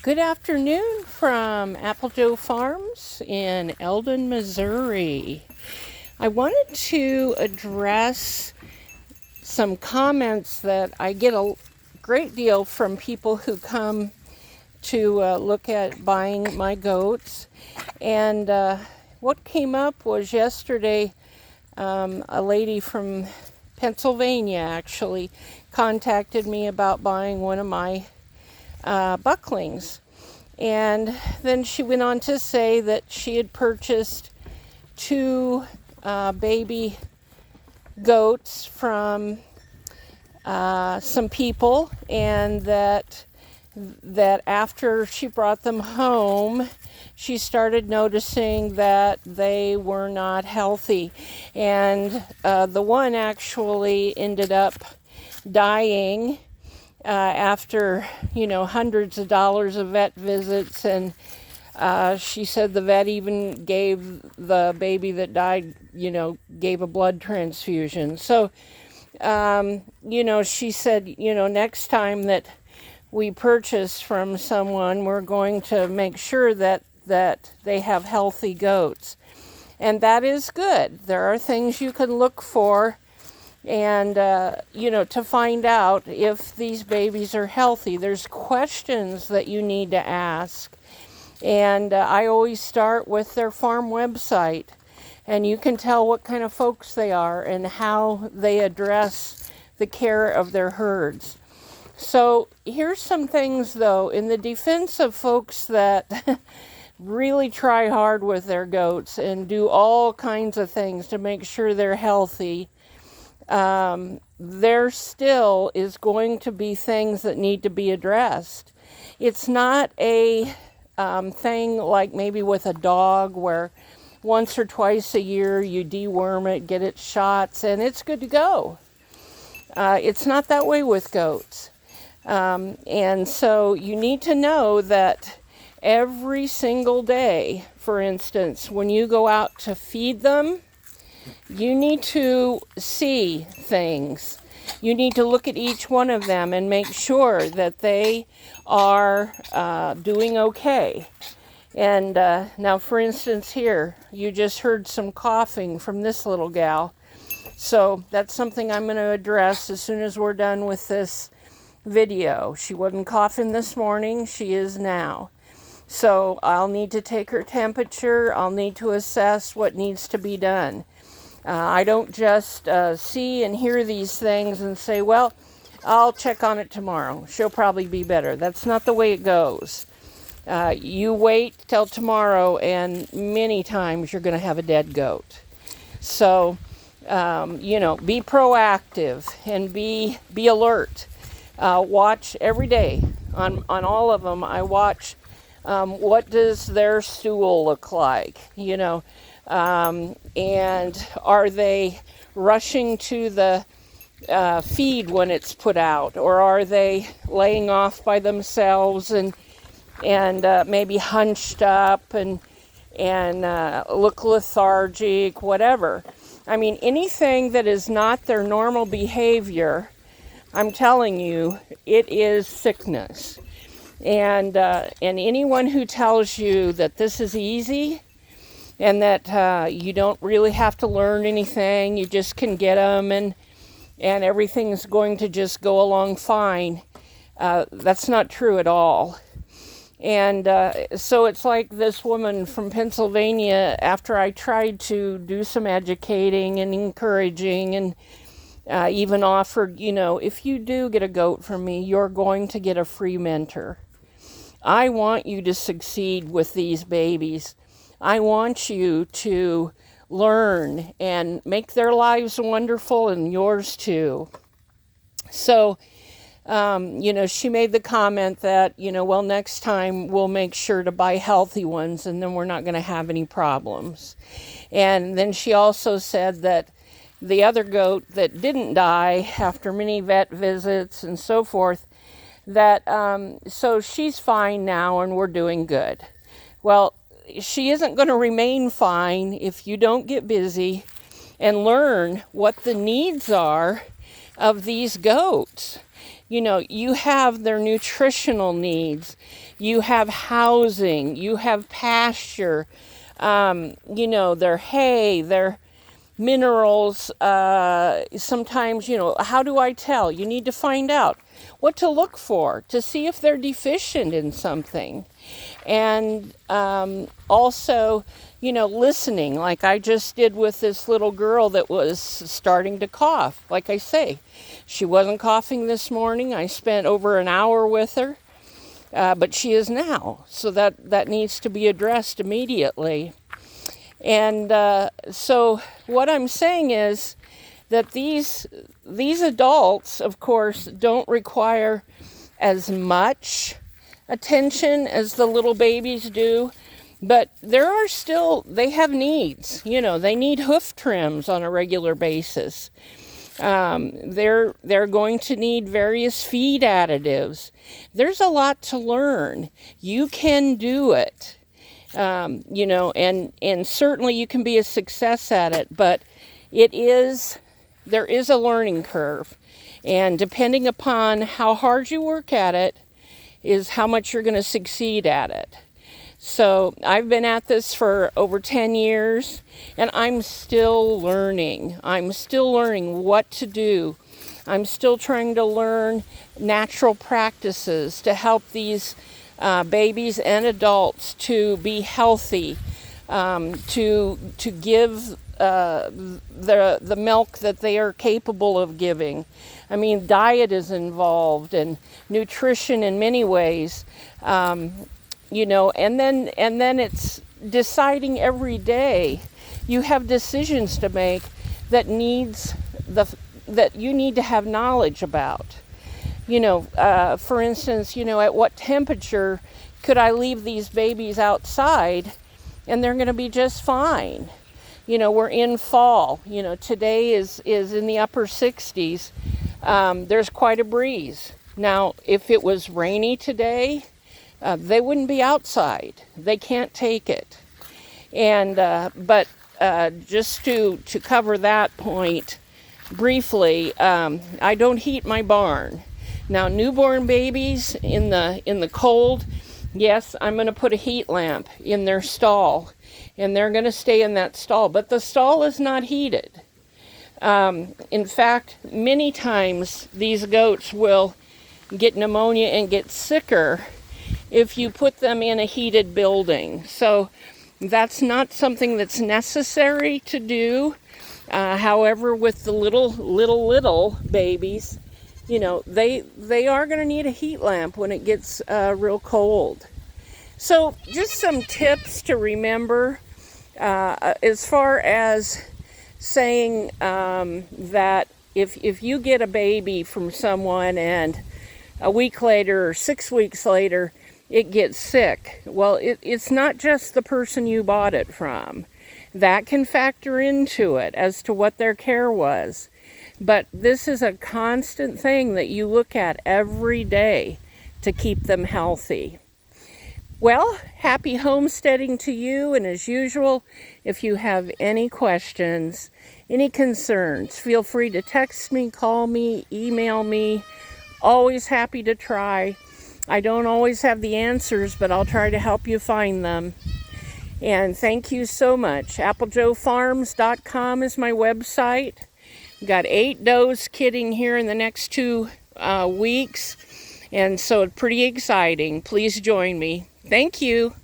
Good afternoon from Applejoe Farms in Eldon, Missouri. I wanted to address some comments that I get a great deal from people who come to look at buying my goats. And what came up was yesterday, a lady from Pennsylvania actually contacted me about buying one of my bucklings. And then she went on to say that she had purchased two baby goats from some people, and that after she brought them home, she started noticing that they were not healthy. And the one actually ended up dying after, hundreds of dollars of vet visits. And she said the vet even gave the baby that died, gave a blood transfusion. So, she said, next time that we purchase from someone, we're going to make sure that they have healthy goats. And that is good. There are things you can look for and, to find out if these babies are healthy. There's questions that you need to ask. And I always start with their farm website. And you can tell what kind of folks they are and how they address the care of their herds. So here's some things, though, in the defense of folks that really try hard with their goats and do all kinds of things to make sure they're healthy. There still is going to be things that need to be addressed. It's not a thing like maybe with a dog where once or twice a year you deworm it, get its shots, and it's good to go. It's not that way with goats. And so you need to know that every single day, for instance, when you go out to feed them, you need to see things. You need to look at each one of them and make sure that they are doing okay. And now, for instance, here, you just heard some coughing from this little gal. So that's something I'm going to address as soon as we're done with this video. She wasn't coughing this morning. She is now. So I'll need to take her temperature. I'll need to assess what needs to be done. I don't just see and hear these things and say, well, I'll check on it tomorrow. She'll probably be better. That's not the way it goes. You wait till tomorrow, and many times you're going to have a dead goat. So, be proactive and be alert. Watch every day. On all of them, I watch what does their stool look like, and are they rushing to the feed when it's put out, or are they laying off by themselves and maybe hunched up and look lethargic, whatever. I mean, anything that is not their normal behavior, I'm telling you, it is sickness. And anyone who tells you that this is easy and that you don't really have to learn anything, you just can get them and everything's going to just go along fine, that's not true at all. And so it's like this woman from Pennsylvania, after I tried to do some educating and encouraging and even offered, if you do get a goat from me, you're going to get a free mentor. I want you to succeed with these babies. I want you to learn and make their lives wonderful and yours too. So, she made the comment that, well, next time we'll make sure to buy healthy ones and then we're not going to have any problems. And then she also said that the other goat that didn't die after many vet visits and so forth, that so she's fine now and we're doing good. Well, she isn't going to remain fine if you don't get busy and learn what the needs are of these goats. You have their nutritional needs, you have housing, you have pasture, their hay, their minerals. Sometimes, how do I tell? You need to find out what to look for to see if they're deficient in something. And also, listening, like I just did with this little girl that was starting to cough. Like I say, she wasn't coughing this morning. I spent over an hour with her, but she is now. So that needs to be addressed immediately. And so what I'm saying is that these adults, of course, don't require as much attention as the little babies do, but they have needs. They need hoof trims on a regular basis. They're going to need various feed additives. There's a lot to learn. You can do it. And certainly you can be a success at it, but there is a learning curve. And depending upon how hard you work at it is how much you're going to succeed at it. So I've been at this for over 10 years, and I'm still learning. I'm still learning what to do. I'm still trying to learn natural practices to help these babies and adults to be healthy, to give the milk that they are capable of giving. I mean, diet is involved and nutrition in many ways, and then it's deciding every day. You have decisions to make that you need to have knowledge about. For instance, at what temperature could I leave these babies outside and they're going to be just fine? We're in fall. Today is in the upper 60s. There's quite a breeze. Now, if it was rainy today, they wouldn't be outside. They can't take it. And but just to cover that point briefly, I don't heat my barn. Now, newborn babies in the cold, yes, I'm going to put a heat lamp in their stall, and they're going to stay in that stall. But the stall is not heated. In fact, many times these goats will get pneumonia and get sicker if you put them in a heated building. So that's not something that's necessary to do. However, with the little babies, they are going to need a heat lamp when it gets real cold. So just some tips to remember as far as saying that if you get a baby from someone and a week later or 6 weeks later it gets sick, well, it's not just the person you bought it from. That can factor into it as to what their care was. But this is a constant thing that you look at every day to keep them healthy. Well, happy homesteading to you, and as usual, if you have any questions, any concerns, feel free to text me, call me, email me. Always happy to try. I don't always have the answers, but I'll try to help you find them. And thank you so much. AppleJoeFarms.com is my website. We've got 8 does kidding here in the next 2 weeks, and so it's pretty exciting. Please join me. Thank you.